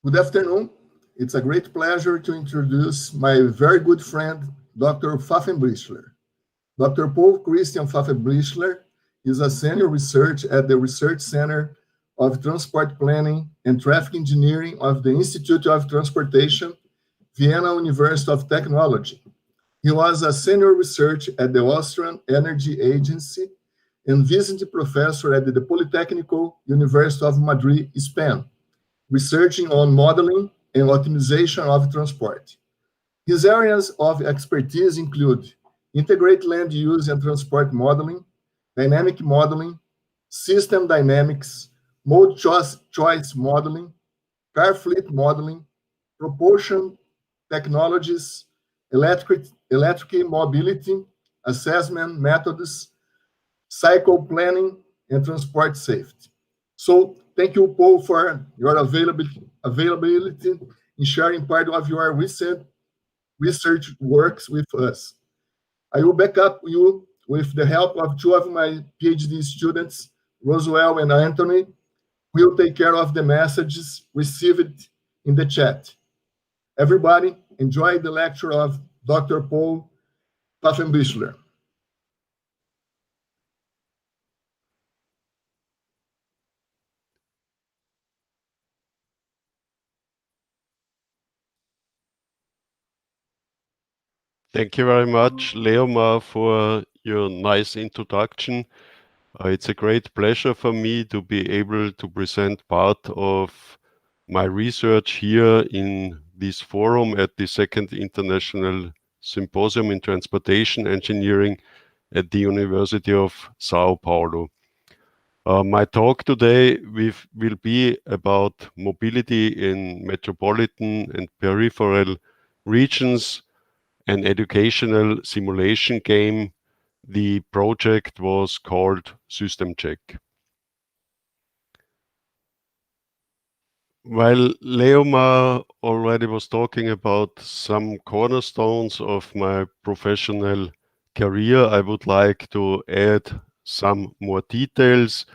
Good afternoon. It's a great pleasure to introduce my very good friend, Dr. Pfaffenbichler. Dr. Paul Christian Pfaffenbichler is a senior researcher at the Research Center of Transport Planning and Traffic Engineering of the Institute of Transportation, Vienna University of Technology. He was a senior researcher at the Austrian Energy Agency and visiting professor at the Polytechnical University of Madrid, Spain, researching on modeling and optimization of transport. His areas of expertise include integrated land use and transport modeling, dynamic modeling, system dynamics, mode choice modeling, car fleet modeling, propulsion technologies, electric mobility, assessment methods, cycle planning, and transport safety. So thank you, Paul, for your availability in sharing part of your recent research works with us. I will back up you with the help of two of my PhD students, Roswell and Anthony, who will take care of the messages received in the chat. Everybody, enjoy the lecture of Dr. Paul Pfaffenbichler. Thank you very much, Leomar, for your nice introduction. It's a great pleasure for me to be able to present part of my research here in this forum at the Second International Symposium in Transportation Engineering at the University of Sao Paulo. My talk today will be about mobility in metropolitan and peripheral regions, an educational simulation game. The project was called Systemcheck. While Leoma already was talking about some cornerstones of my professional career, I would like to add some more details.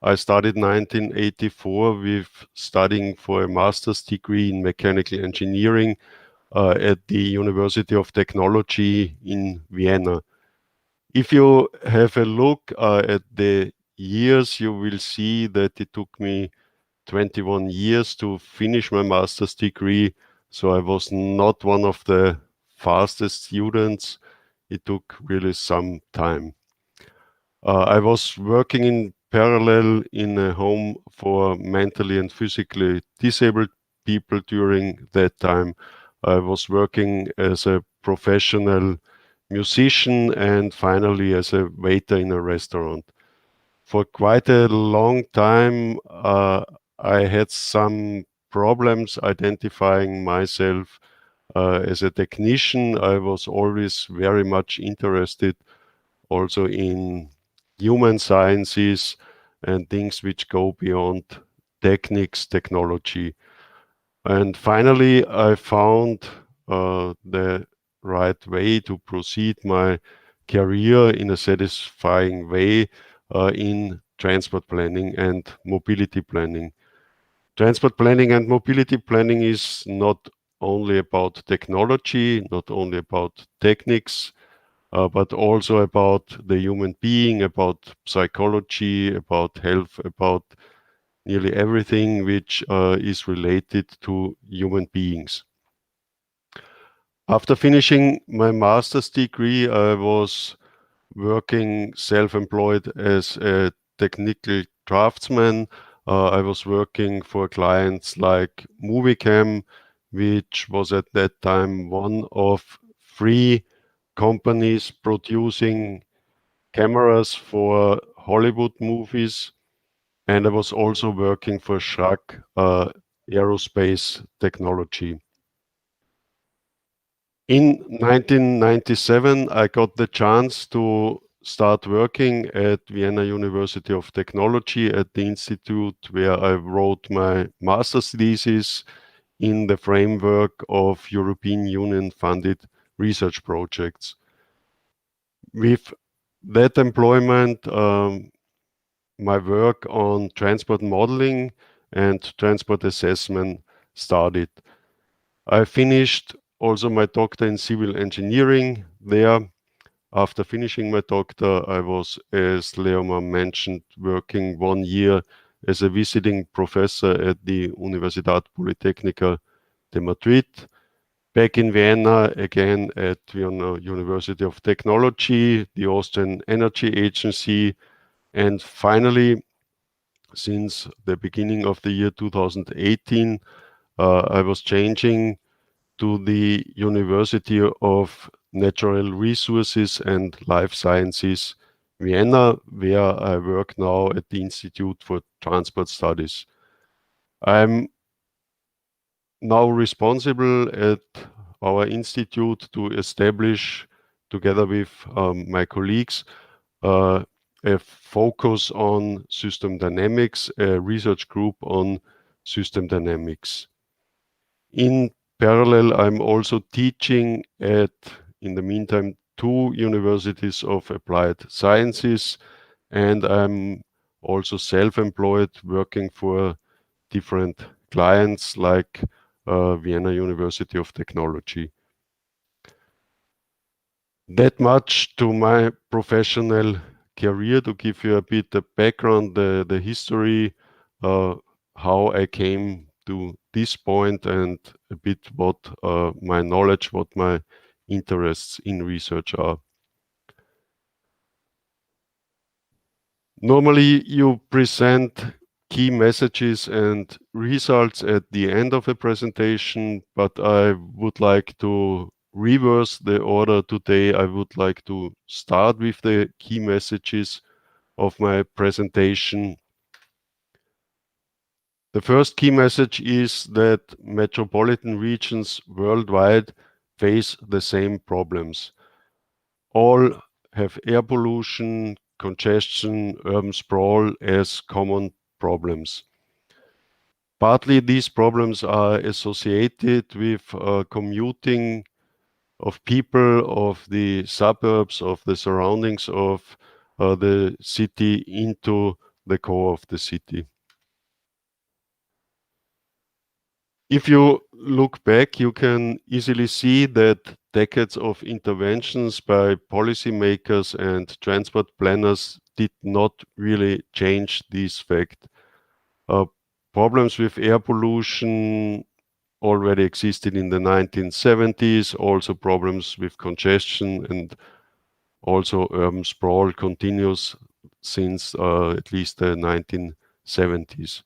I started 1984 with studying for a master's degree in mechanical engineering at the University of Technology in Vienna. If you have a look at the years, you will see that it took me 21 years to finish my master's degree. So I was not one of the fastest students. It took really some time. I was working in parallel in a home for mentally and physically disabled people during that time. I was working as a professional musician and finally as a waiter in a restaurant. For quite a long time, I had some problems identifying myself as a technician. I was always very much interested also in human sciences and things which go beyond techniques, technology. And finally, I found the right way to proceed my career in a satisfying way in transport planning and mobility planning. Transport planning and mobility planning is not only about technology, not only about techniques, but also about the human being, about psychology, about health, about nearly everything which is related to human beings. After finishing my master's degree, I was working self-employed as a technical draftsman. I was working for clients like Movicam, which was at that time one of 3 companies producing cameras for Hollywood movies. And I was also working for Schrack Aerospace Technology. In 1997, I got the chance to start working at Vienna University of Technology at the institute where I wrote my master's thesis in the framework of European Union funded research projects. With that employment, my work on transport modeling and transport assessment started. I finished also my doctor in civil engineering there. After finishing my doctor, I was, as Leoma mentioned, working 1 year as a visiting professor at the Universidad Politécnica de Madrid. Back in Vienna, again at Vienna University of Technology, the Austrian Energy Agency, and finally, since the beginning of the year 2018, I was changing to the University of Natural Resources and Life Sciences, Vienna, where I work now at the Institute for Transport Studies. I'm now responsible at our institute to establish, together with my colleagues, a focus on system dynamics, a research group on system dynamics. In parallel, I'm also teaching at, in the meantime, 2 universities of applied sciences, and I'm also self-employed, working for different clients like Vienna University of Technology. That much to my professional career, to give you a bit of background, the history, how I came to this point, and a bit what my knowledge, what my interests in research are. Normally, you present key messages and results at the end of a presentation, but I would like to reverse the order today. I would like to start with the key messages of my presentation. The first key message is that metropolitan regions worldwide face the same problems. All have air pollution, congestion, urban sprawl as common problems. Partly these problems are associated with commuting of people, of the suburbs, of the surroundings of the city into the core of the city. If you look back, you can easily see that decades of interventions by policymakers and transport planners did not really change this fact. Problems with air pollution already existed in the 1970s, also problems with congestion and also urban sprawl continues since at least the 1970s.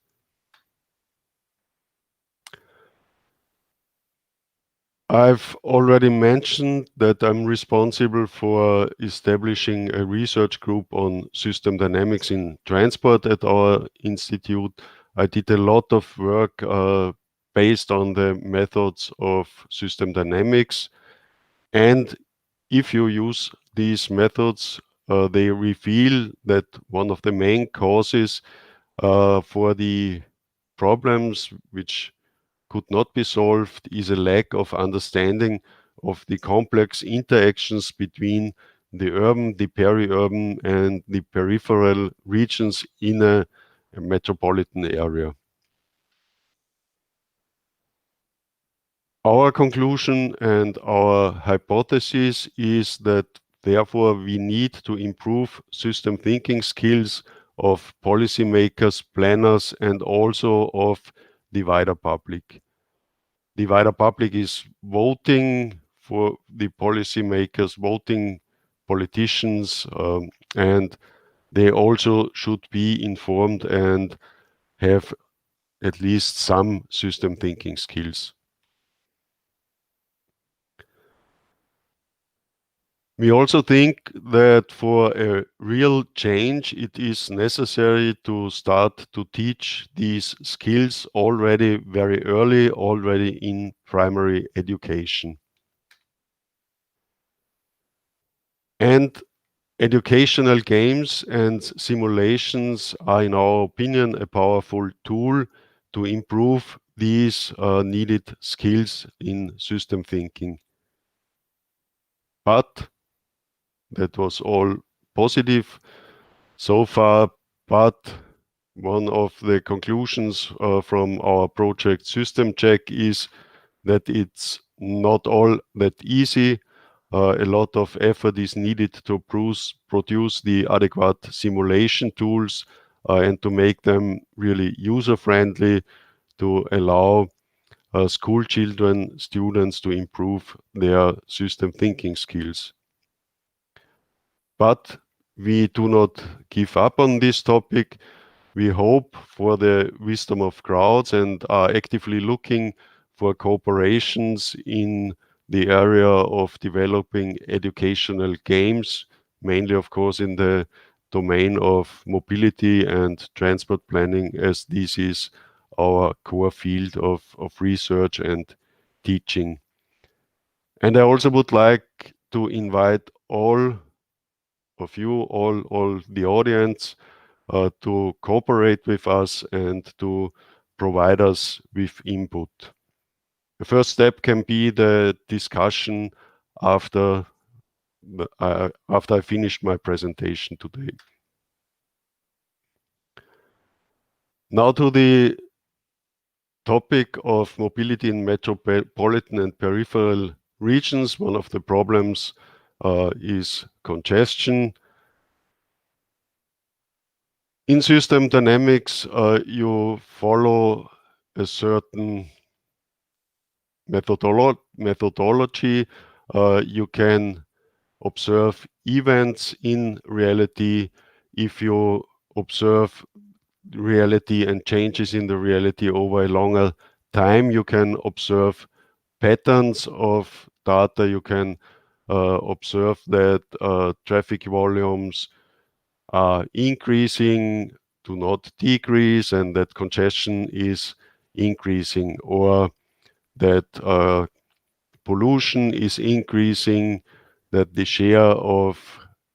I've already mentioned that I'm responsible for establishing a research group on system dynamics in transport at our institute. I did a lot of work based on the methods of system dynamics. And if you use these methods, they reveal that one of the main causes for the problems which could not be solved is a lack of understanding of the complex interactions between the urban, the peri-urban, and the peripheral regions in a metropolitan area. Our conclusion and our hypothesis is that therefore we need to improve system thinking skills of policymakers, planners, and also of the wider public. The wider public is voting for the policymakers, voting politicians, and they also should be informed and have at least some system thinking skills. We also think that for a real change, it is necessary to start to teach these skills already very early, already in primary education. And educational games and simulations are, in our opinion, a powerful tool to improve these needed skills in system thinking. But that was all positive so far, but one of the conclusions from our project Systemcheck is that it's not all that easy. A lot of effort is needed to produce the adequate simulation tools and to make them really user-friendly to allow school children, students to improve their system thinking skills. But we do not give up on this topic. We hope for the wisdom of crowds and are actively looking for cooperations in the area of developing educational games, mainly, of course, in the domain of mobility and transport planning, as this is our core field of research and teaching. And I also would like to invite all of you, all the audience, to cooperate with us and to provide us with input. The first step can be the discussion after I finished my presentation today. Now to the topic of mobility in metropolitan and peripheral regions. One of the problems is congestion. In system dynamics, you follow a certain methodology. You can observe events in reality. If you observe reality and changes in the reality over a longer time, you can observe patterns of data. You can observe that traffic volumes are increasing do not decrease, and that congestion is increasing, or that pollution is increasing, that the share of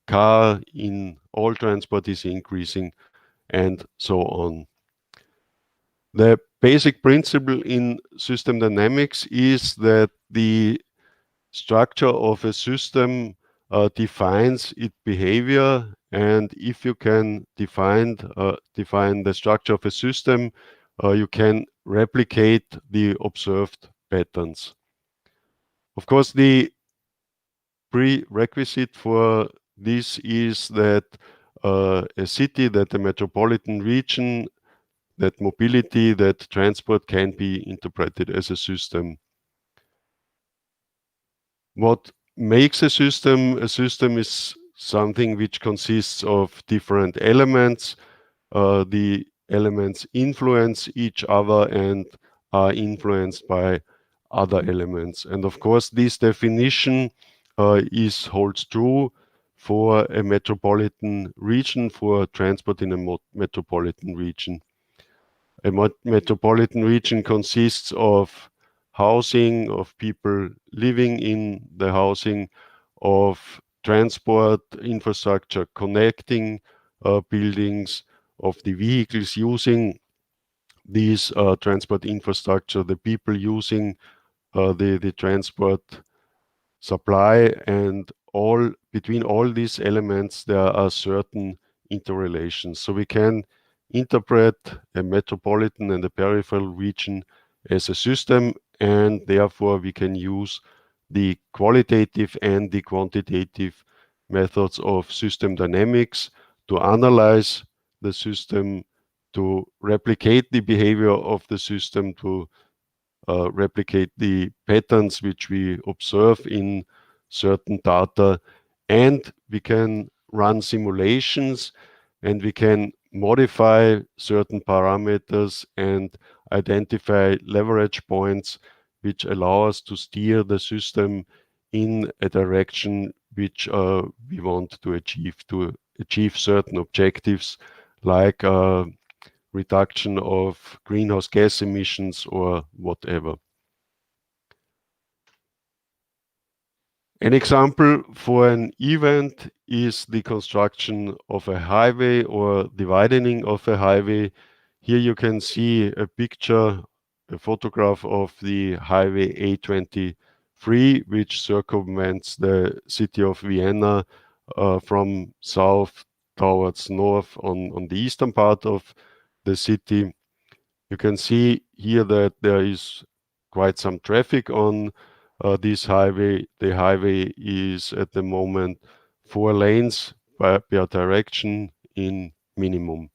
car in all transport is increasing, and so on. The basic principle in system dynamics is that the structure of a system defines its behavior, and if you can define the structure of a system, you can replicate the observed patterns. Of course, the prerequisite for this is that a city, that a metropolitan region, that mobility, that transport can be interpreted as a system. What makes a system? A system is something which consists of different elements. The elements influence each other and are influenced by other elements. And of course, this definition holds true for a metropolitan region, for transport in a metropolitan region. A metropolitan region consists of housing, of people living in the housing, of transport infrastructure connecting buildings, of the vehicles using these transport infrastructure, the people using the transport supply, and between all these elements there are certain interrelations. So we can interpret a metropolitan and a peripheral region as a system, and therefore we can use the qualitative and the quantitative methods of system dynamics to analyze the system, to replicate the behavior of the system, to replicate the patterns which we observe in certain data, and we can run simulations, and we can modify certain parameters and identify leverage points which allow us to steer the system in a direction which we want to achieve certain objectives, like reduction of greenhouse gas emissions or whatever. An example for an event is the construction of a highway or the widening of a highway. Here you can see a picture, a photograph of the highway A23, which circumvents the city of Vienna from south towards north on the eastern part of the city. You can see here that there is quite some traffic on this highway. The highway is at the moment 4 lanes per direction in minimum.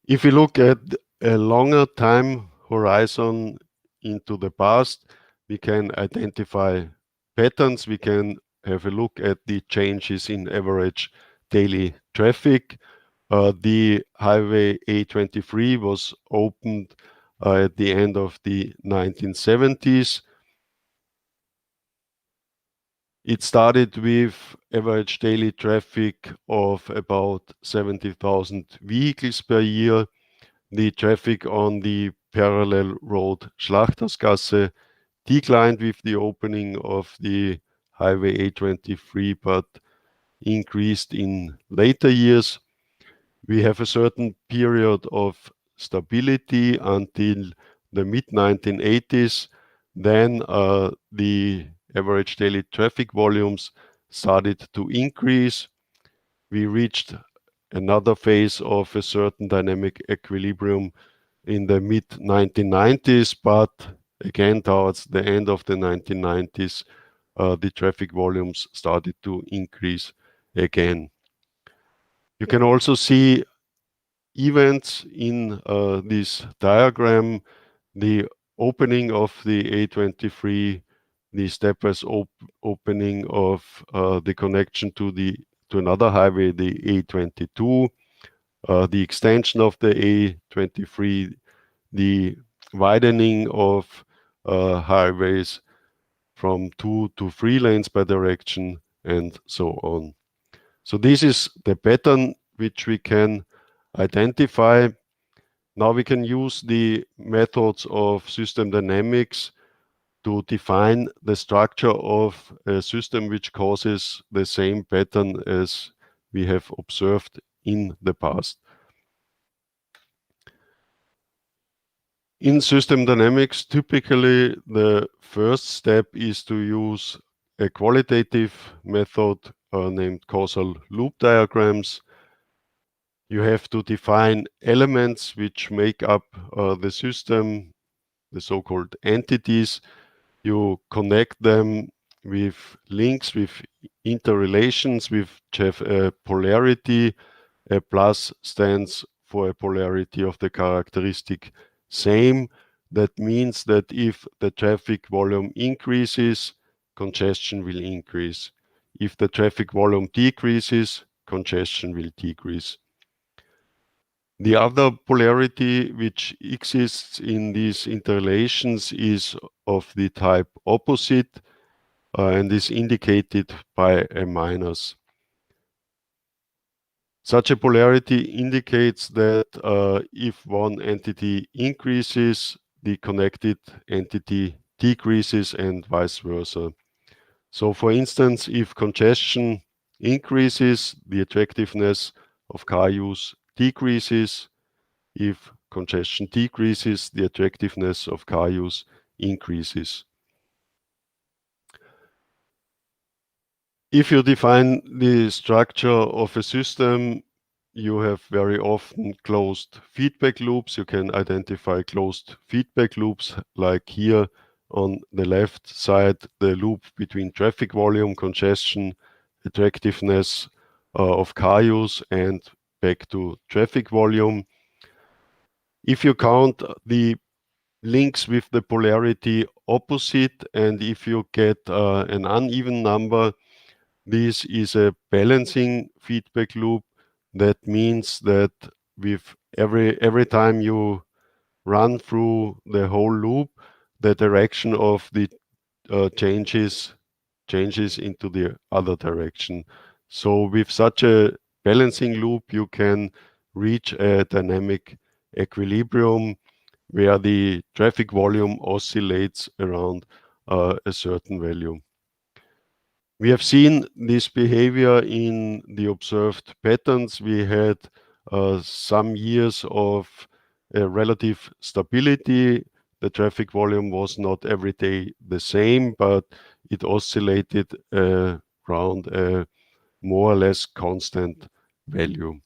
If we look at a longer time horizon into the past, we can identify patterns. We can have a look at the changes in average daily traffic. The highway A23 was opened at the end of the 1970s. It started with average daily traffic of about 70,000 vehicles per year. The traffic on the parallel road Schlachtersgasse declined with the opening of the highway A23, but increased in later years. We have a certain period of stability until the mid-1980s. Then the average daily traffic volumes started to increase. We reached another phase of a certain dynamic equilibrium in the mid-1990s, but again towards the end of the 1990s, the traffic volumes started to increase again. You can also see events in this diagram, the opening of the A23, the stepwise opening of the connection to another highway, the A22, the extension of the A23, the widening of highways from 2 to 3 lanes per direction, and so on. So this is the pattern which we can identify. Now we can use the methods of system dynamics to define the structure of a system which causes the same pattern as we have observed in the past. In system dynamics, typically the first step is to use a qualitative method named causal loop diagrams. You have to define elements which make up the system, the so-called entities. You connect them with links, with interrelations, which have a polarity. A plus stands for a polarity of the characteristic same. That means that if the traffic volume increases, congestion will increase. If the traffic volume decreases, congestion will decrease. The other polarity which exists in these interrelations is of the type opposite and is indicated by a minus. Such a polarity indicates that if one entity increases, the connected entity decreases and vice versa. So for instance, if congestion increases, the attractiveness of car use decreases. If congestion decreases, the attractiveness of car use increases. If you define the structure of a system, you have very often closed feedback loops. You can identify closed feedback loops, like here on the left side, the loop between traffic volume, congestion, attractiveness of car use, and back to traffic volume. If you count the links with the polarity opposite, and if you get an uneven number, this is a balancing feedback loop. That means that with every time you run through the whole loop, the direction of the changes into the other direction. So with such a balancing loop, you can reach a dynamic equilibrium where the traffic volume oscillates around a certain value. We have seen this behavior in the observed patterns. We had some years of relative stability. The traffic volume was not every day the same, but it oscillated around a more or less constant value.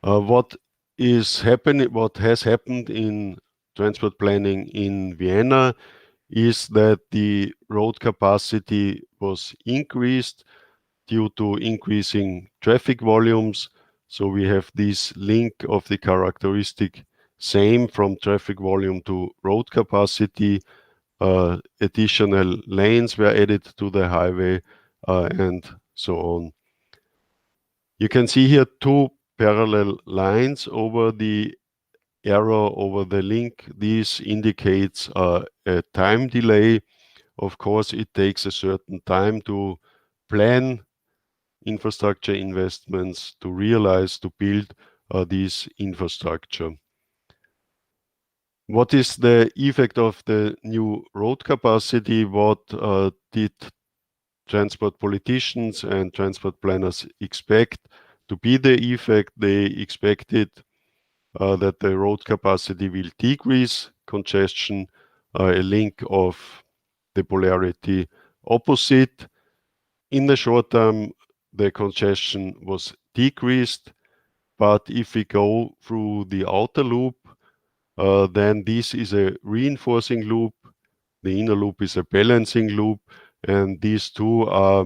What has happened in transport planning in Vienna is that the road capacity was increased due to increasing traffic volumes. So we have this link of the characteristic same from traffic volume to road capacity. Additional lanes were added to the highway and so on. You can see here two parallel lines over the arrow over the link. This indicates a time delay. Of course, it takes a certain time to plan infrastructure investments, to realize, to build this infrastructure. What is the effect of the new road capacity? What did transport politicians and transport planners expect to be the effect? They expected that the road capacity will decrease congestion, a link of the polarity opposite. In the short term, the congestion was decreased, but if we go through the outer loop, then this is a reinforcing loop. The inner loop is a balancing loop, and these two are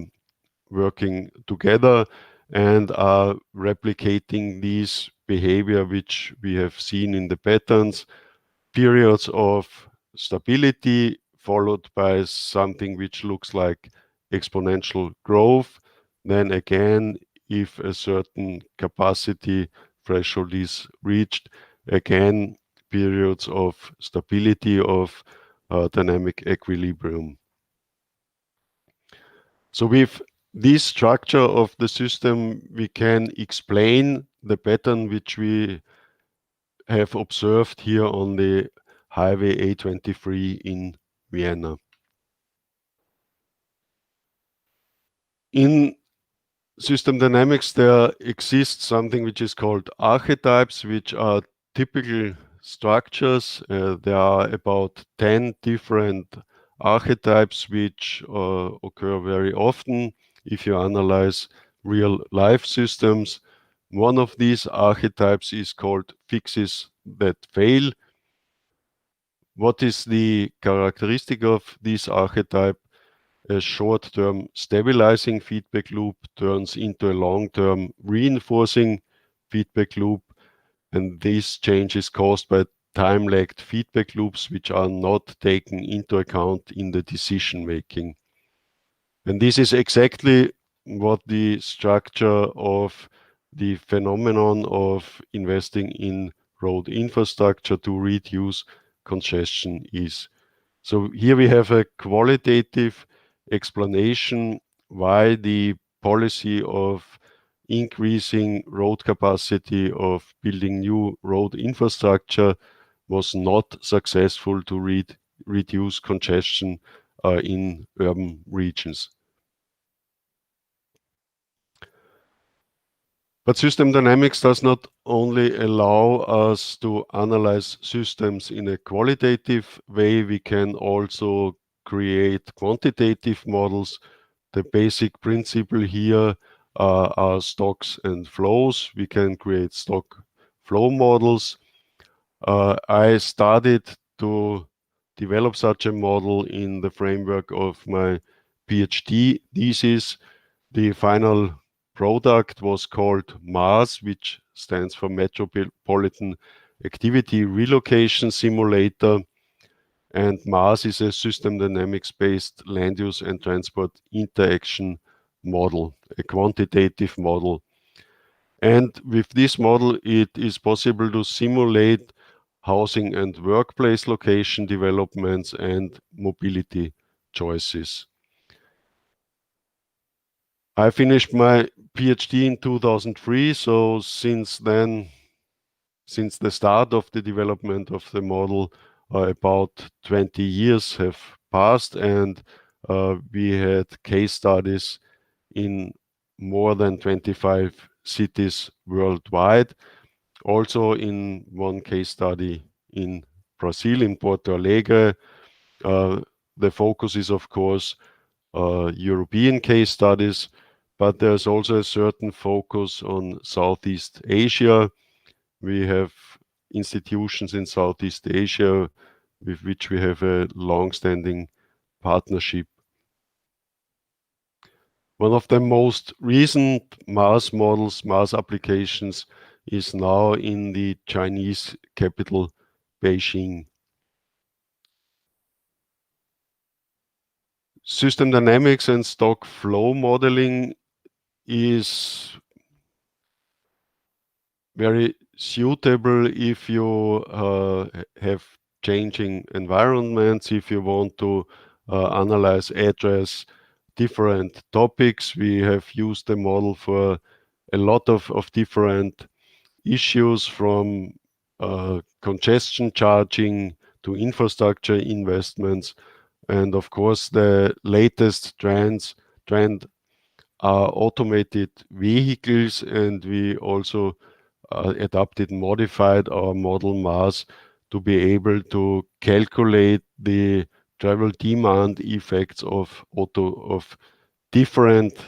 working together and are replicating this behavior which we have seen in the patterns. Periods of stability followed by something which looks like exponential growth. Then again, if a certain capacity threshold is reached, again, periods of stability of dynamic equilibrium. So with this structure of the system, we can explain the pattern which we have observed here on the highway A23 in Vienna. In system dynamics, there exists something which is called archetypes, which are typical structures. There are about 10 different archetypes which occur very often if you analyze real life systems. One of these archetypes is called fixes that fail. What is the characteristic of this archetype? A short-term stabilizing feedback loop turns into a long-term reinforcing feedback loop, and this change is caused by time-lagged feedback loops which are not taken into account in the decision making. And this is exactly what the structure of the phenomenon of investing in road infrastructure to reduce congestion is. So here we have a qualitative explanation why the policy of increasing road capacity, of building new road infrastructure was not successful to reduce congestion in urban regions. But system dynamics does not only allow us to analyze systems in a qualitative way, we can also create quantitative models. The basic principle here are stocks and flows. We can create stock flow models. I started to develop such a model in the framework of my PhD thesis. The final product was called MAS, which stands for Metropolitan Activity Relocation Simulator. And MAS is a system dynamics-based land use and transport interaction model, a quantitative model. And with this model, it is possible to simulate housing and workplace location developments and mobility choices. I finished my PhD in 2003, so since then, since the start of the development of the model, about 20 years have passed, and we had case studies in more than 25 cities worldwide. Also in one case study in Brazil, in Porto Alegre. The focus is, of course, European case studies, but there's also a certain focus on Southeast Asia. We have institutions in Southeast Asia with which we have a long-standing partnership. One of the most recent MAS models, MAS applications, is now in the Chinese capital, Beijing. System dynamics and stock flow modeling is very suitable if you have changing environments, if you want to analyze, address different topics. We have used the model for a lot of different issues, from congestion charging to infrastructure investments. And of course, the latest trend are automated vehicles, and we also adapted, modified our model MAS to be able to calculate the travel demand effects of different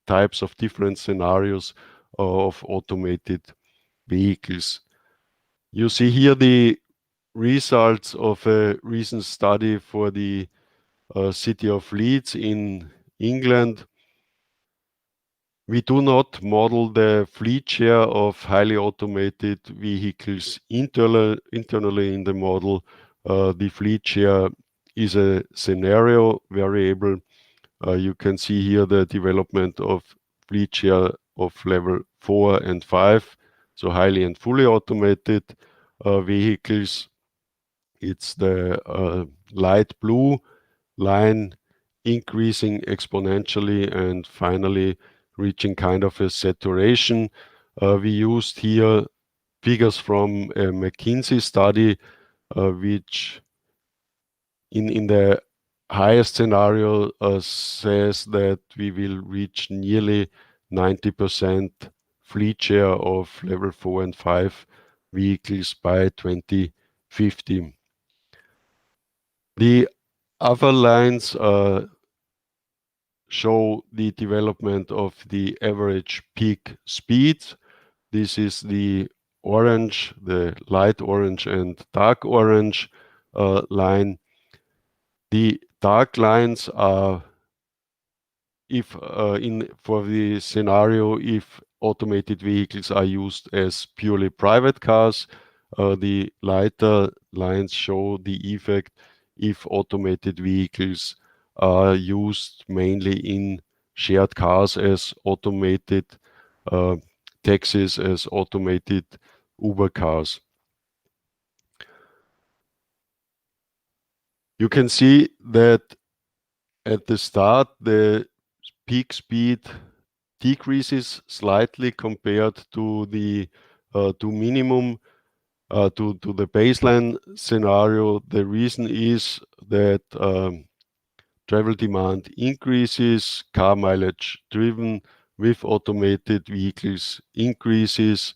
types of different scenarios of automated vehicles. You see here the results of a recent study for the city of Leeds in England. We do not model the fleet share of highly automated vehicles internally in the model. The fleet share is a scenario variable. You can see here the development of fleet share of level 4 and 5, so highly and fully automated vehicles. It's the light blue line increasing exponentially and finally reaching kind of a saturation. We used here figures from a McKinsey study, which in the highest scenario says that we will reach nearly 90% fleet share of level 4 and 5 vehicles by 2050. The other lines show the development of the average peak speed. This is the orange, the light orange and dark orange line. The dark lines are if for the scenario if automated vehicles are used as purely private cars. The lighter lines show the effect if automated vehicles are used mainly in shared cars as automated taxis, as automated Uber cars. You can see that at the start the peak speed decreases slightly compared to the minimum to the baseline scenario. The reason is that travel demand increases, car mileage driven with automated vehicles increases.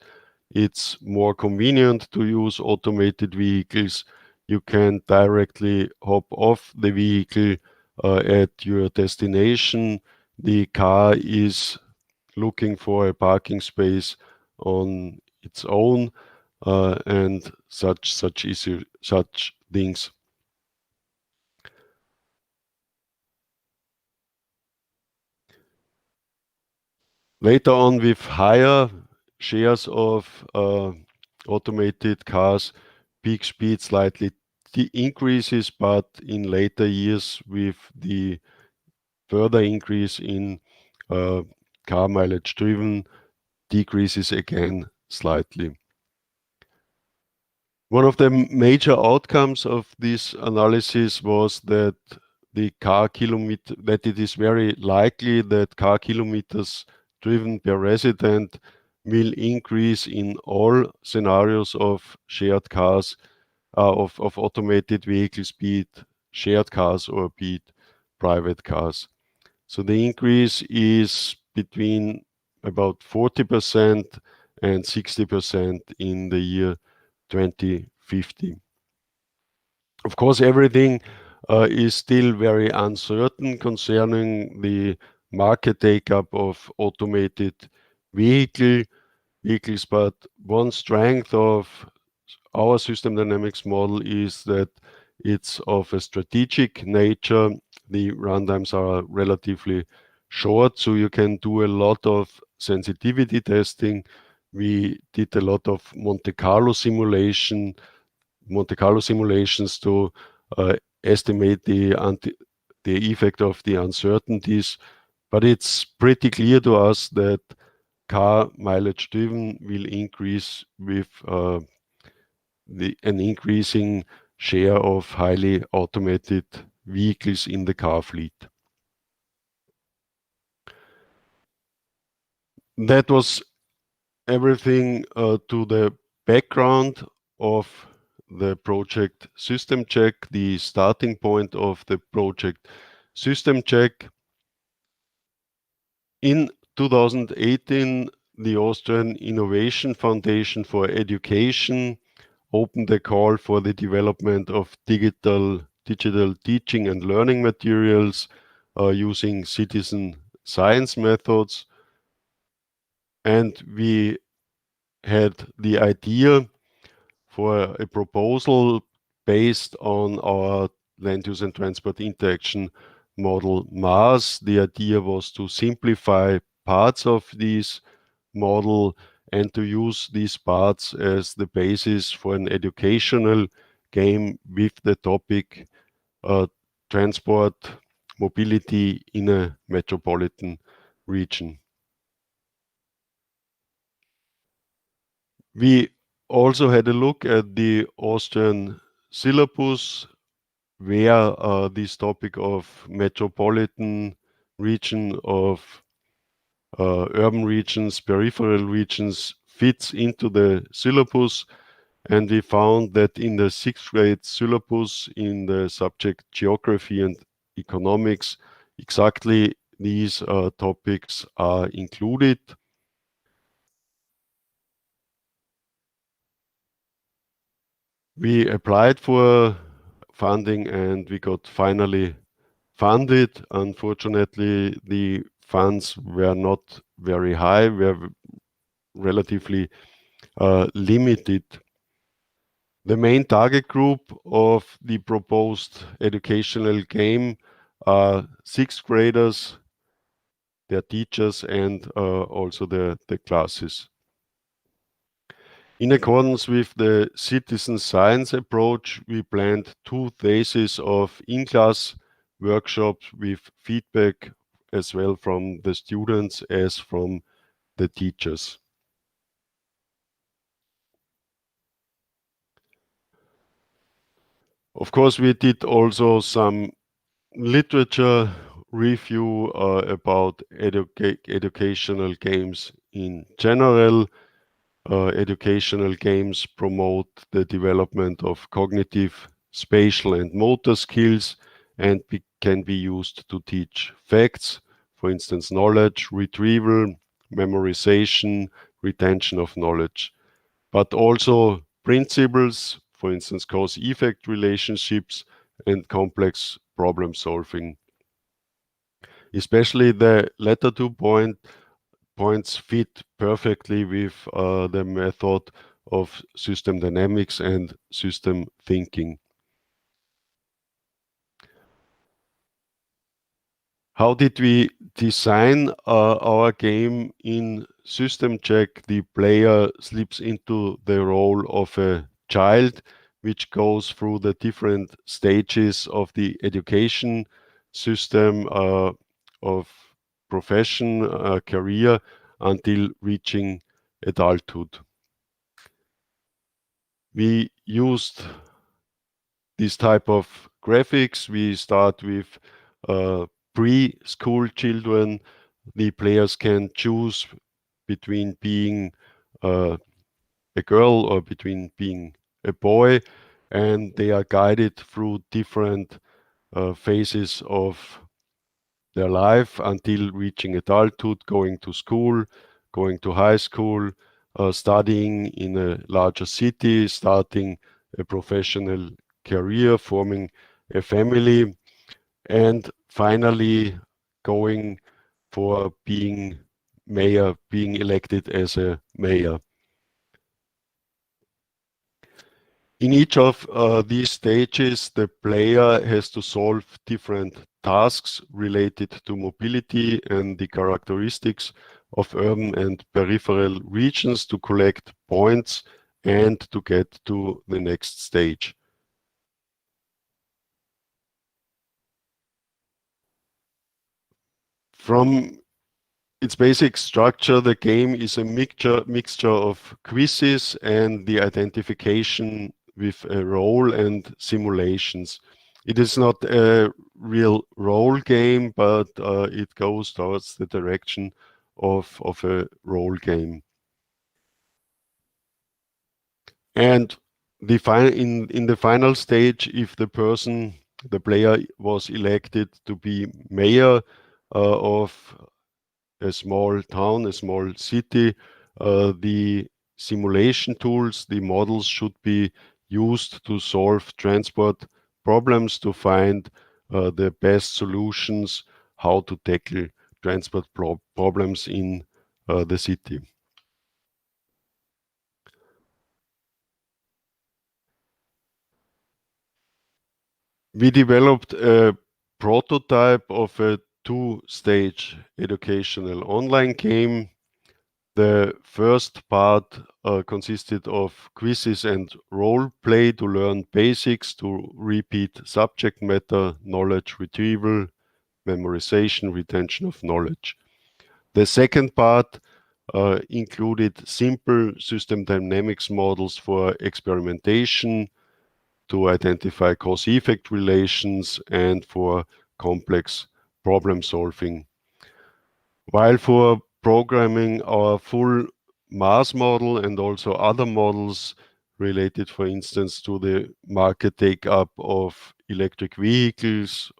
It's more convenient to use automated vehicles. You can directly hop off the vehicle at your destination. The car is looking for a parking space on its own, and such things. Later on, with higher shares of automated cars, peak speed slightly increases, but in later years, with the further increase in car mileage driven, decreases again slightly. One of the major outcomes of this analysis was that that it is very likely that car kilometers driven per resident will increase in all scenarios of shared cars, of automated vehicles, be it shared cars or be it private cars. So the increase is between about 40% and 60% in the year 2050. Of course, everything is still very uncertain concerning the market take-up of automated vehicles, but one strength of our system dynamics model is that it's of a strategic nature. The runtimes are relatively short, so you can do a lot of sensitivity testing. We did a lot of Monte Carlo simulations to estimate the effect of the uncertainties. But it's pretty clear to us that car mileage driven will increase with an increasing share of highly automated vehicles in the car fleet. That was everything to the background of the project Systemcheck, the starting point of the project Systemcheck. In 2018, the Austrian Innovation Foundation for Education opened a call for the development of digital teaching and learning materials using citizen science methods. And we had the idea for a proposal based on our land use and transport interaction model MAS. The idea was to simplify parts of this model and to use these parts as the basis for an educational game with the topic transport mobility in a metropolitan region. We also had a look at the Austrian syllabus where this topic of metropolitan region, of urban regions, peripheral regions fits into the syllabus. And we found that in the 6th grade syllabus, in the subject geography and economics, exactly these topics are included. We applied for funding and we got finally funded. Unfortunately, the funds were not very high, were relatively limited. The main target group of the proposed educational game are 6th graders, their teachers, and also the classes. In accordance with the citizen science approach, we planned 2 phases of in-class workshops with feedback as well from the students as from the teachers. Of course, we did also some literature review about educational games in general. Educational games promote the development of cognitive, spatial, and motor skills and can be used to teach facts, for instance, knowledge, retrieval, memorization, retention of knowledge, but also principles, for instance, cause-effect relationships and complex problem solving. Especially the latter 2 points fit perfectly with the method of system dynamics and system thinking. How did we design our game? In Systemcheck, the player slips into the role of a child, which goes through the different stages of the education system of profession, career, until reaching adulthood. We used this type of graphics. We start with preschool children. The players can choose between being a girl or between being a boy, and they are guided through different phases of their life until reaching adulthood, going to school, going to high school, studying in a larger city, starting a professional career, forming a family, and finally going for being mayor, being elected as a mayor. In each of these stages, the player has to solve different tasks related to mobility and the characteristics of urban and peripheral regions to collect points and to get to the next stage. From its basic structure, the game is a mixture of quizzes and the identification with a role and simulations. It is not a real role game, but it goes towards the direction of a role game. And in the final stage, if the player was elected to be mayor of a small town, a small city, the simulation tools, the models should be used to solve transport problems, to find the best solutions, how to tackle transport problems in the city. We developed a prototype of a 2-stage educational online game. The first part consisted of quizzes and role play to learn basics, to repeat subject matter, knowledge retrieval, memorization, retention of knowledge. The second part included simple system dynamics models for experimentation, to identify cause-effect relations and for complex problem solving. While for programming our full mass model and also other models related, for instance, to the market take-up of electric vehicles,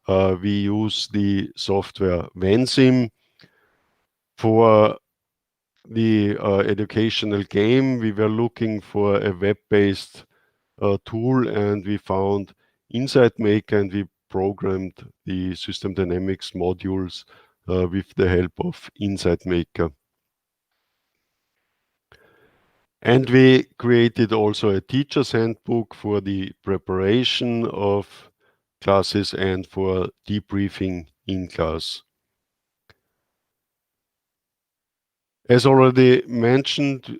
we use the software Vensim. For the educational game, we were looking for a web-based tool, and we found Insight Maker, and we programmed the system dynamics modules with the help of Insight Maker. And we created also a teacher's handbook for the preparation of classes and for debriefing in class. As already mentioned,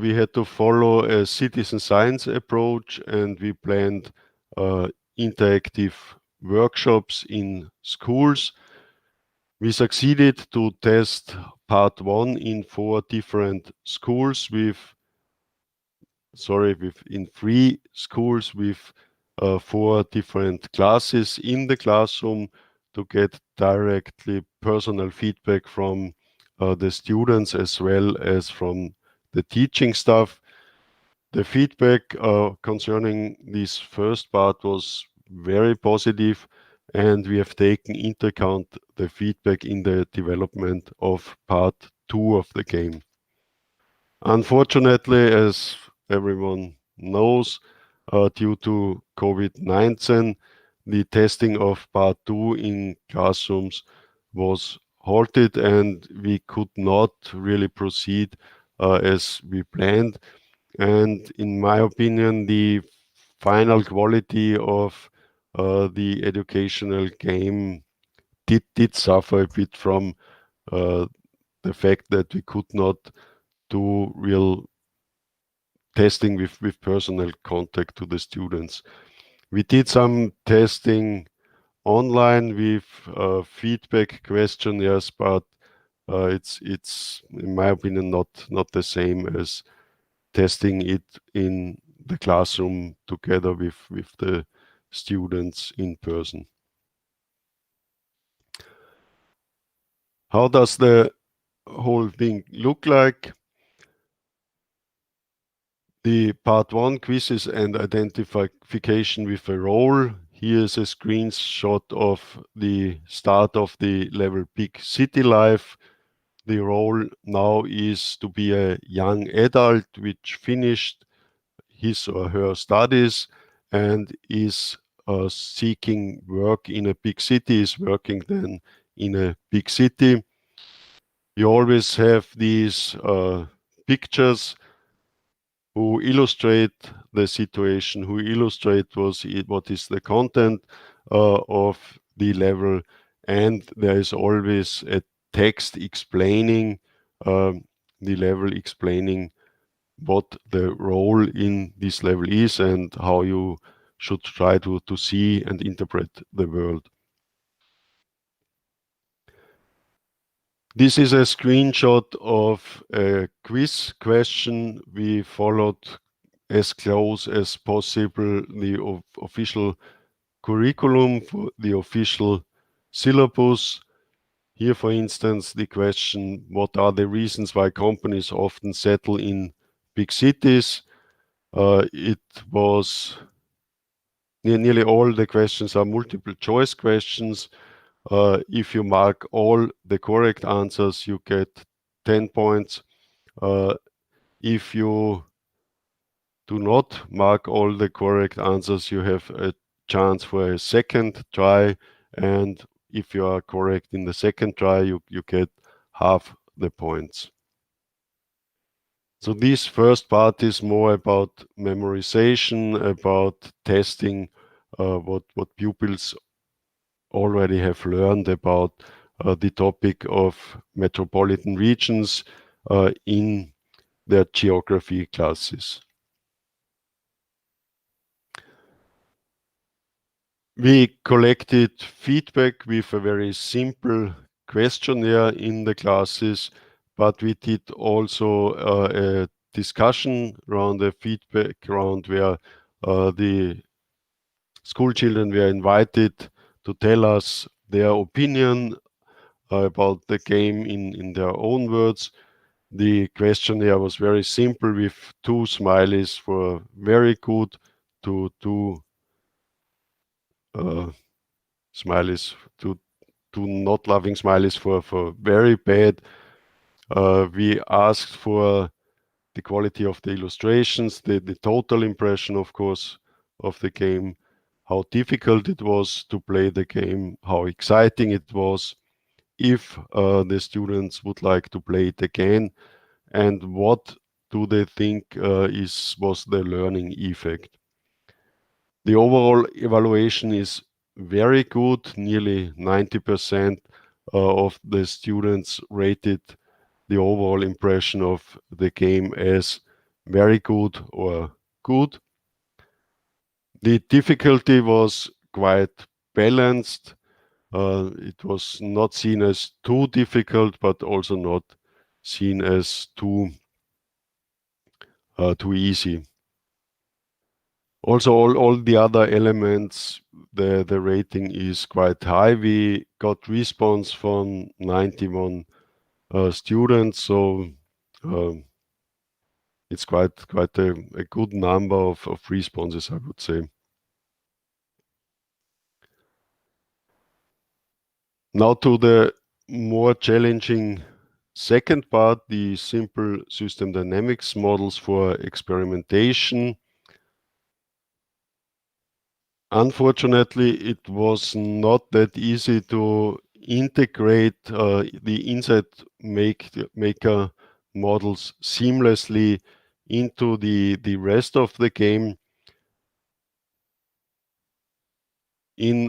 we had to follow a citizen science approach, and we planned interactive workshops in schools. We succeeded to test part 1 in 4 different schools in 3 schools with 4 different classes in the classroom to get directly personal feedback from the students as well as from the teaching staff. The feedback concerning this first part was very positive, and we have taken into account the feedback in the development of part 2 of the game. Unfortunately, as everyone knows, due to COVID-19, the testing of part 2 in classrooms was halted, and we could not really proceed as we planned. And in my opinion, the final quality of the educational game did suffer a bit from the fact that we could not do real testing with personal contact to the students. We did some testing online with feedback questionnaires, but it's in my opinion not the same as testing it in the classroom together with the students in person. How does the whole thing look like? The part 1 quizzes and identification with a role. Here is a screenshot of the start of the level Big City Life. The role now is to be a young adult which finished his or her studies and is seeking work in a big city, is working then in a big city. You always have these pictures who illustrate the situation, who illustrate what is the content of the level, and there is always a text explaining the level, explaining what the role in this level is and how you should try to see and interpret the world. This is a screenshot of a quiz question. We followed as close as possible the official curriculum, for the official syllabus. Here, for instance, the question, what are the reasons why companies often settle in big cities? It was nearly all the questions are multiple choice questions. If you mark all the correct answers, you get 10 points. If you do not mark all the correct answers, you have a chance for a second try. And if you are correct in the second try, you get half the points. So this first part is more about memorization, about testing what pupils already have learned about the topic of metropolitan regions in their geography classes. We collected feedback with a very simple questionnaire in the classes, but we did also a discussion around the feedback round where the school children were invited to tell us their opinion about the game in their own words. The questionnaire was very simple, with 2 smileys for very good to 2 smileys to not loving smileys for very bad. We asked for the quality of the illustrations, the total impression, of course, of the game, how difficult it was to play the game, how exciting it was, if the students would like to play it again, and what do they think was the learning effect. The overall evaluation is very good. Nearly 90% of the students rated the overall impression of the game as very good or good. The difficulty was quite balanced. It was not seen as too difficult, but also not seen as too easy. Also, all the other elements, the rating is quite high. We got response from 91 students, so it's quite a good number of responses, I would say. Now to the more challenging second part, the simple system dynamics models for experimentation. Unfortunately, it was not that easy to integrate the Insight Maker models seamlessly into the rest of the game. In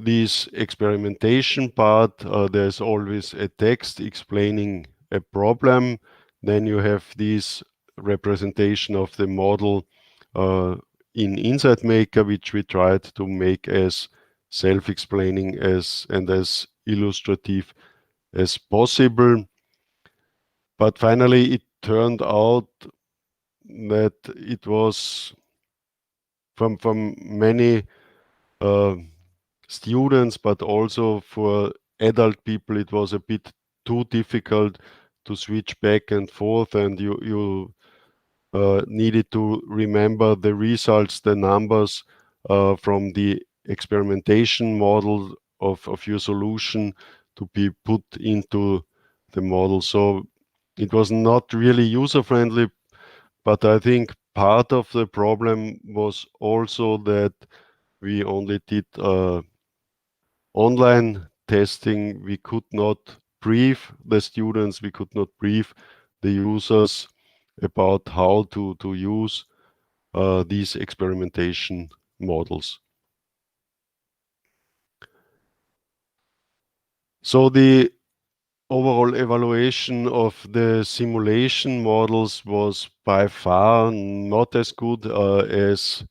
this experimentation part, there's always a text explaining a problem. Then you have this representation of the model in Insight Maker, which we tried to make as self-explaining and as illustrative as possible. But finally, it turned out that it was from many students, but also for adult people, it was a bit too difficult to switch back and forth, and you needed to remember the results, the numbers from the experimentation model of your solution to be put into the model. So it was not really user-friendly, but I think part of the problem was also that we only did online testing. We could not brief the students, we could not brief the users about how to use these experimentation models. So the overall evaluation of the simulation models was by far not as good as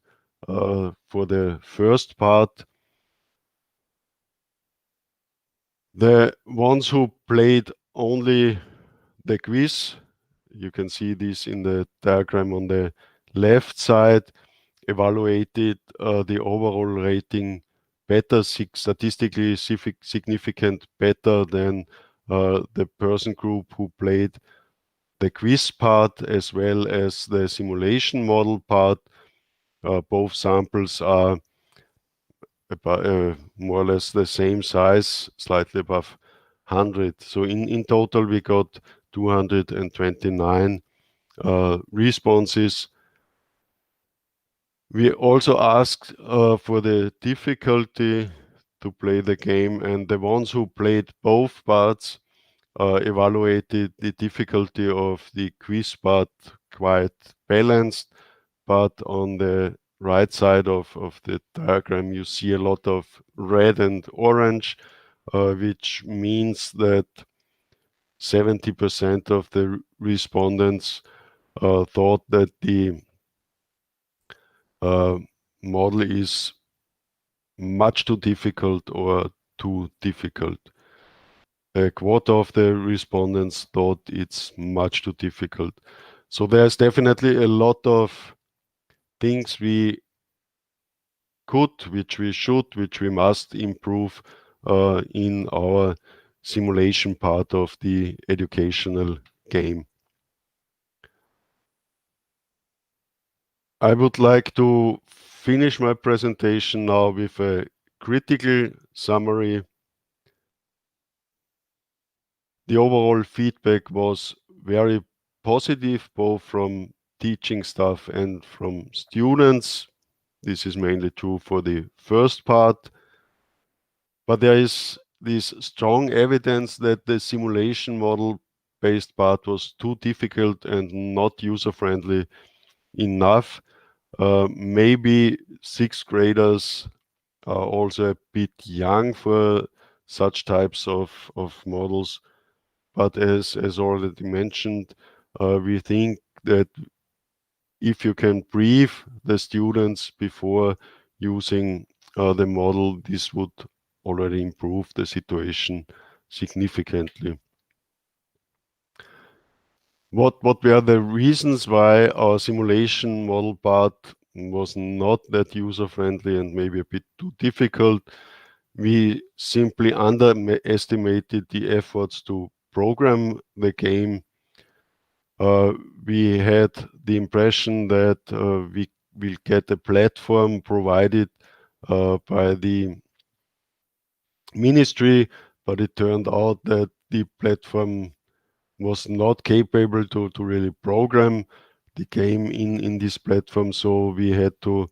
for the first part. The ones who played only the quiz, you can see this in the diagram on the left side, evaluated the overall rating better, statistically significant better than the person group who played the quiz part as well as the simulation model part. Both samples are about, more or less the same size, slightly above 100. So in total, we got 229 responses. We also asked for the difficulty to play the game, and the ones who played both parts evaluated the difficulty of the quiz part quite balanced, but on the right side of the diagram you see a lot of red and orange, which means that 70% of the respondents thought that the model is much too difficult or too difficult. A quarter of the respondents thought it's much too difficult. So there's definitely a lot of things we could, which we should, which we must improve in our simulation part of the educational game. I would like to finish my presentation now with a critical summary. The overall feedback was very positive, both from teaching staff and from students. This is mainly true for the first part. But there is this strong evidence that the simulation model-based part was too difficult and not user-friendly enough. Maybe sixth graders are also a bit young for such types of models. But as already mentioned, we think that if you can brief the students before using the model, this would already improve the situation significantly. What were the reasons why our simulation model part was not that user-friendly and maybe a bit too difficult? We simply underestimated the efforts to program the game. We had the impression that we will get a platform provided by the ministry, but it turned out that the platform was not capable to really program the game in this platform, so we had to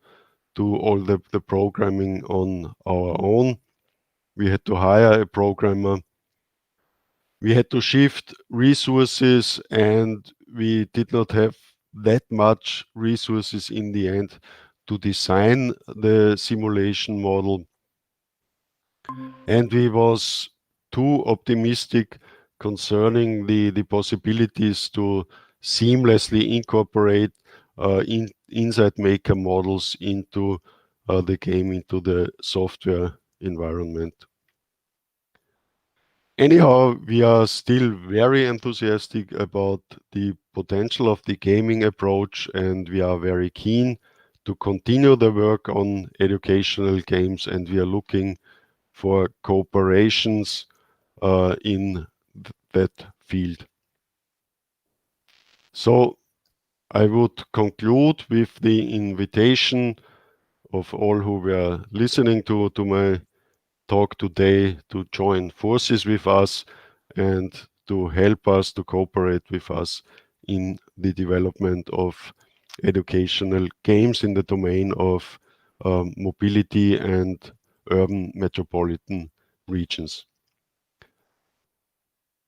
do all the programming on our own. We had to hire a programmer. We had to shift resources, and we did not have that much resources in the end to design the simulation model. And we was too optimistic concerning the possibilities to seamlessly incorporate inside maker models into the game, into the software environment. Anyhow, we are still very enthusiastic about the potential of the gaming approach, and we are very keen to continue the work on educational games, and we are looking for cooperations in that field. So I would conclude with the invitation of all who were listening to my talk today to join forces with us and to help us, to cooperate with us in the development of educational games in the domain of mobility and urban metropolitan regions.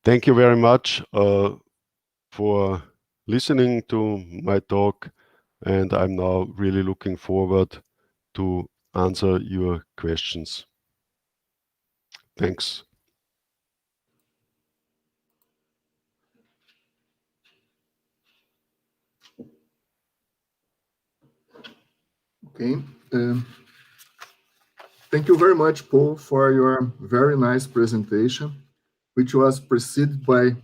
Thank you very much for listening to my talk, and I'm now really looking forward to answer your questions. Thanks. Okay. Thank you very much, Paul, for your very nice presentation, which was preceded by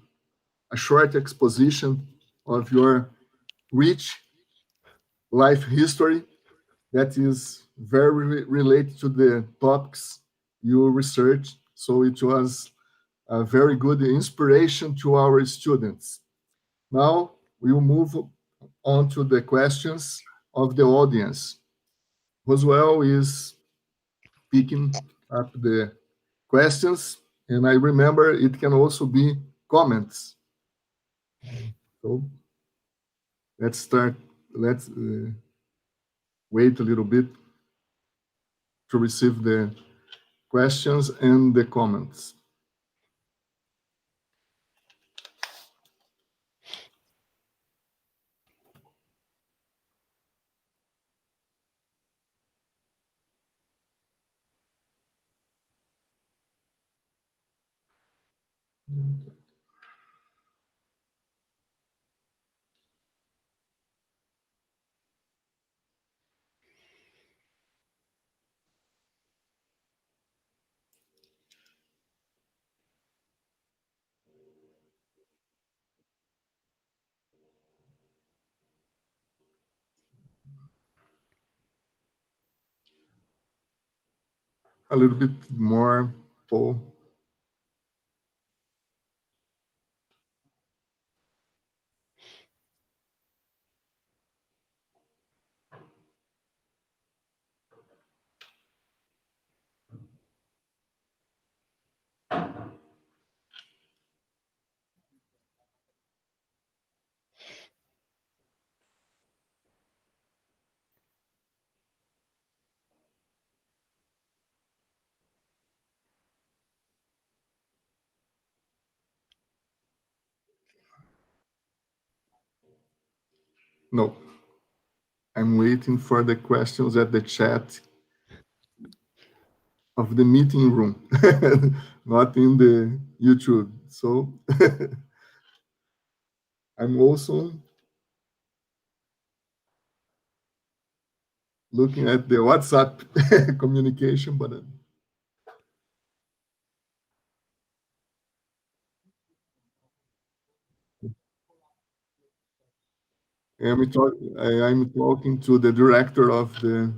a short exposition of your rich life history that is very related to the topics you research. So it was a very good inspiration to our students. Now we will move on to the questions of the audience. Roswell is picking up the questions, and I remember it can also be comments. So let's start. Let's wait a little bit to receive the questions and the comments. a little bit more, Paul. No, I'm waiting for the questions at the chat of the meeting room, not in the YouTube. So I'm also looking at the WhatsApp communication, but I'm talking to the director of the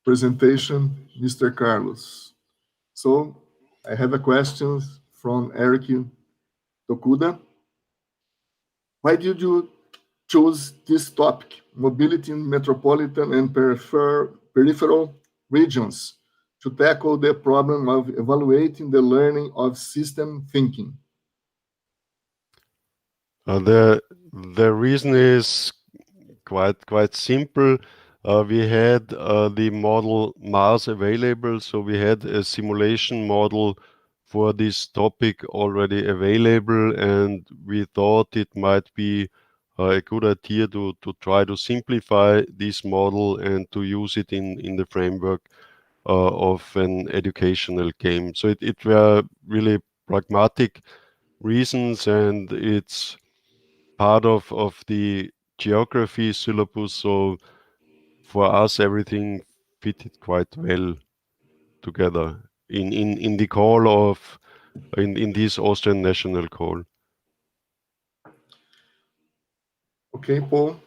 presentation, Mr. Carlos. So I have a question from Eric Tokuda. Why did you choose this topic, mobility in metropolitan and peripheral regions, to tackle the problem of evaluating the learning of system thinking? The reason is quite simple. We had the model Mars available, so we had a simulation model for this topic already available, and we thought it might be a good idea to try to simplify this model and to use it in the framework of an educational game. So it were really pragmatic reasons, and it's part of the geography syllabus, so for us everything fitted quite well together in the call of in this Austrian national call. Okay, Paul.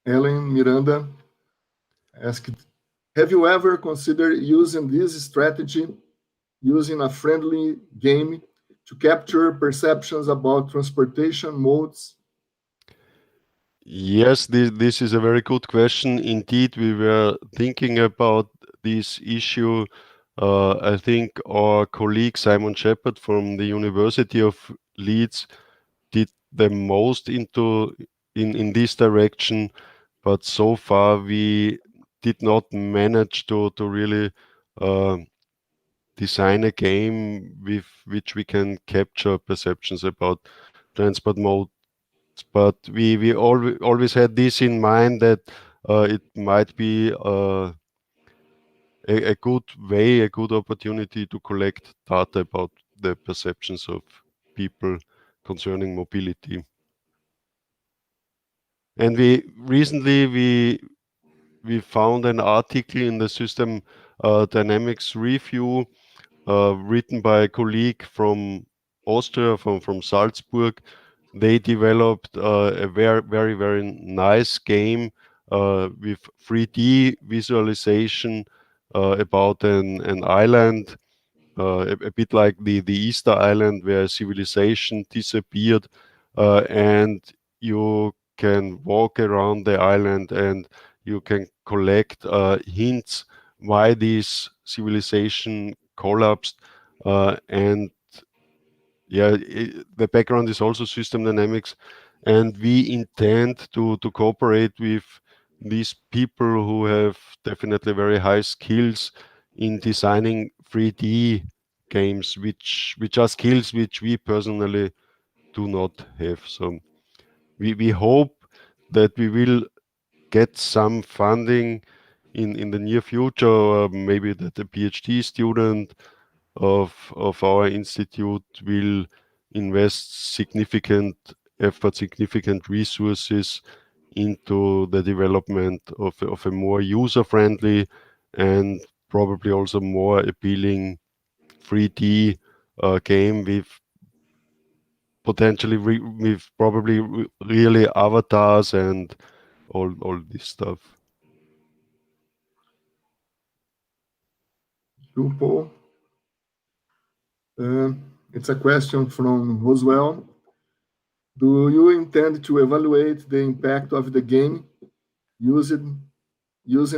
Ellen Miranda asked, have you ever considered using this strategy, using a friendly game to capture perceptions about transportation modes? Yes, this is a very good question. Indeed, we were thinking about this issue. I think our colleague Simon Shepard from the University of Leeds did the most in this direction, but so far we did not manage to really design a game with which we can capture perceptions about transport modes. But we always had this in mind that it might be a good way, a good opportunity to collect data about the perceptions of people concerning mobility. And we recently found an article in the System Dynamics Review written by a colleague from Austria, from Salzburg. They developed a very nice game with 3D visualization about an island, a bit like the Easter Island where civilization disappeared, and you can walk around the island and you can collect hints why this civilization collapsed, and yeah, the background is also system dynamics, and we intend to cooperate with these people who have definitely very high skills in designing 3D games, which are skills which we personally do not have. So we hope that we will get some funding in the near future, or maybe that a PhD student of our institute will invest significant effort, significant resources into the development of a more user-friendly and probably also more appealing 3D game with potentially with probably really avatars and all this stuff. you, Paul. It's a question from Roswell. Do you intend to evaluate the impact of the game using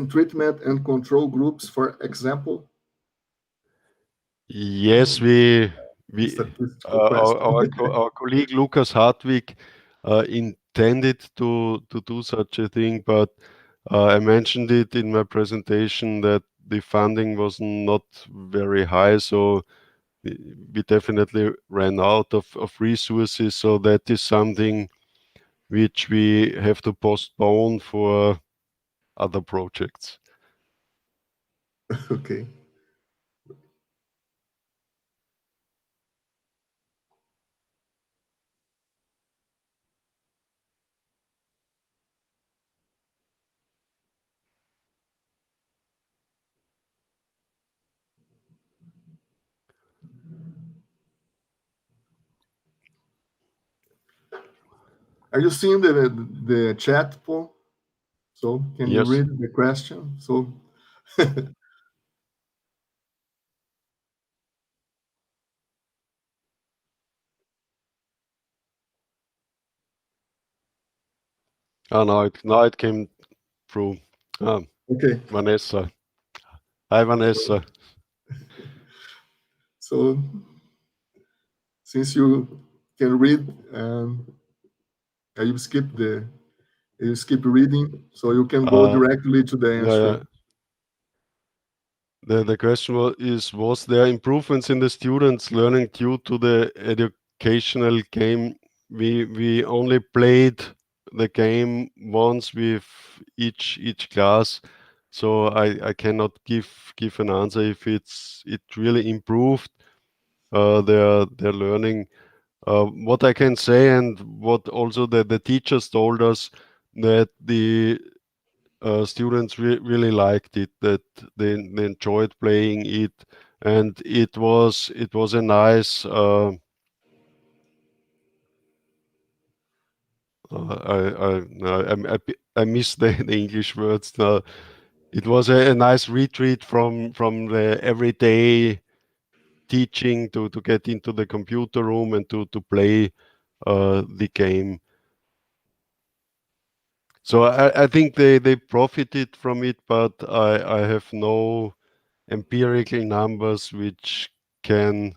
treatment and control groups, for example? Yes, our colleague Lukas Hartwig intended to do such a thing, but I mentioned it in my presentation that the funding was not very high, so we definitely ran out of resources. So that is something which we have to postpone for other projects. Okay. Are you seeing the chat, Paul? So can you read the question? So now it came through. okay. Vanessa. Hi, Vanessa. So since you can read, you skip reading, so you can go directly to the answer. The question was there improvements in the students' learning due to the educational game? We only played the game once with each class, so I cannot give an answer if it really improved their learning. What I can say, and what also the teachers told us, that the students really liked it, that they enjoyed playing it, and it was a nice I miss the English words now. It was a nice retreat from the everyday teaching to get into the computer room and to play the game. So I think they profited from it, but I have no empirical numbers which can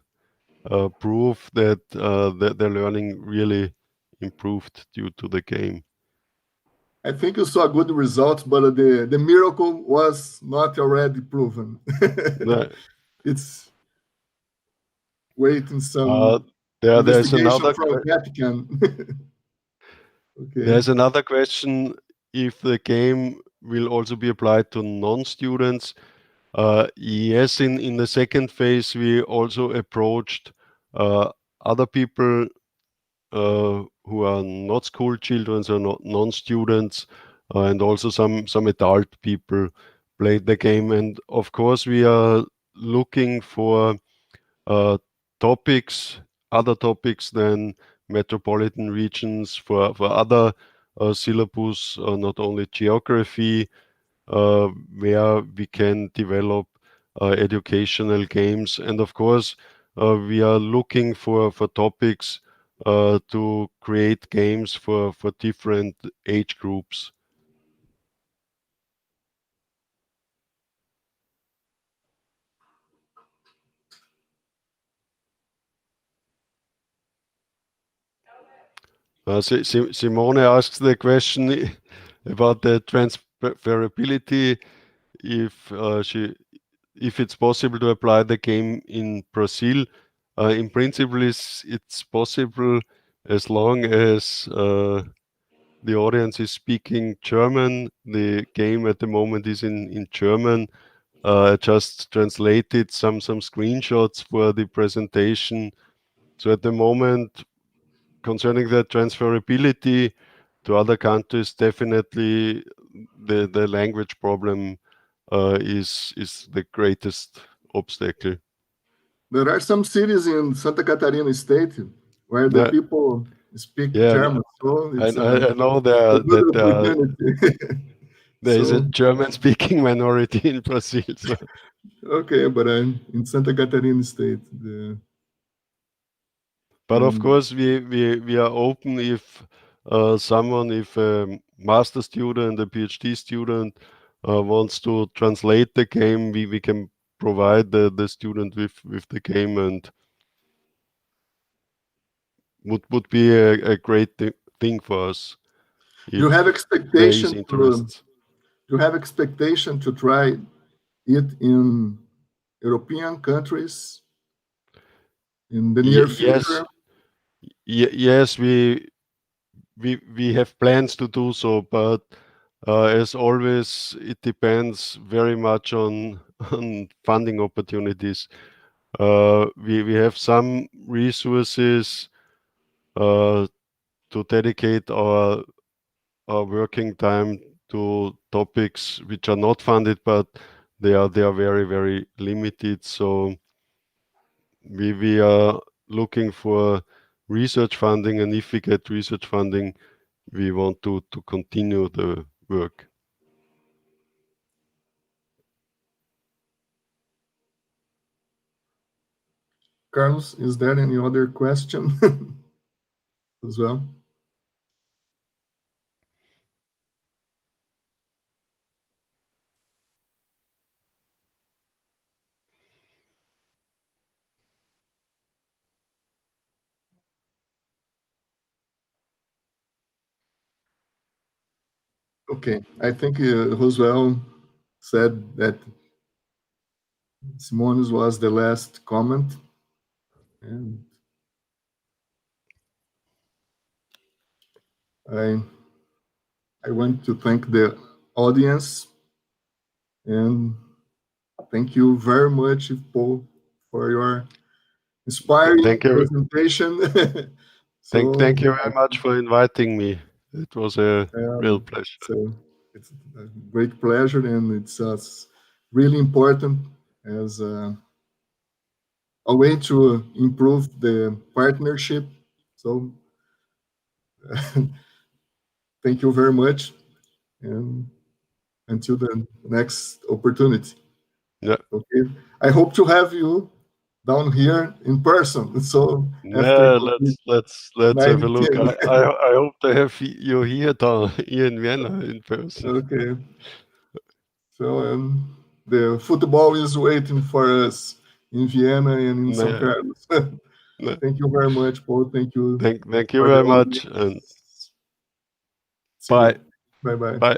prove that their learning really improved due to the game. I think you saw good results, but the miracle was not already proven. No. It's waiting some there's investigation another from Vatican. Okay. There's another question, if the game will also be applied to non-students. Yes, in the second phase, we also approached other people who are not school children or not non-students, and also some adult people played the game. And of course, we are looking for other topics than metropolitan regions, for other syllabus, not only geography, where we can develop educational games. And of course, we are looking for topics to create games for different age groups. Simone asks the question about the transferability, if it's possible to apply the game in Brazil. In principle, it's possible as long as the audience is speaking German. The game at the moment is in German. I just translated some screenshots for the presentation. So at the moment, concerning the transferability to other countries, definitely the language problem is the greatest obstacle. There are some cities in Santa Catarina state where the people speak German. So I know that. There is a So, German-speaking minority in Brazil. So. okay, but I'm in Santa Catarina State. But of course, we are open if someone, if a master student, a PhD student wants to translate the game, we can provide the student with the game, and would be a great thing for us. You have If there is expectation interest. you have expectation to try it in European countries in the near future? Yes, we have plans to do so, but as always, it depends very much on funding opportunities. We have some resources to dedicate our working time to topics which are not funded, but they are very, very limited. So we are looking for research funding, and if we get research funding, we want to continue the work. Carlos, is there any other question as well? Okay, I think Roswell said that Simone's was the last comment. And I want to thank the audience, and thank you very much, Paul, for your inspiring presentation. Thank you very much for inviting me. It was a real pleasure. So it's a great pleasure, and it's really important as a way to improve the partnership. So thank you very much, and until the next opportunity. Yeah. Okay. I hope to have you down here in person. So yeah, let's have a look. I hope to have you here in Vienna in person. Okay. So the football is waiting for us in Vienna and in São Carlos. Thank you very much, Paul. Thank you. Thank you very much, and bye. Bye-bye. Bye.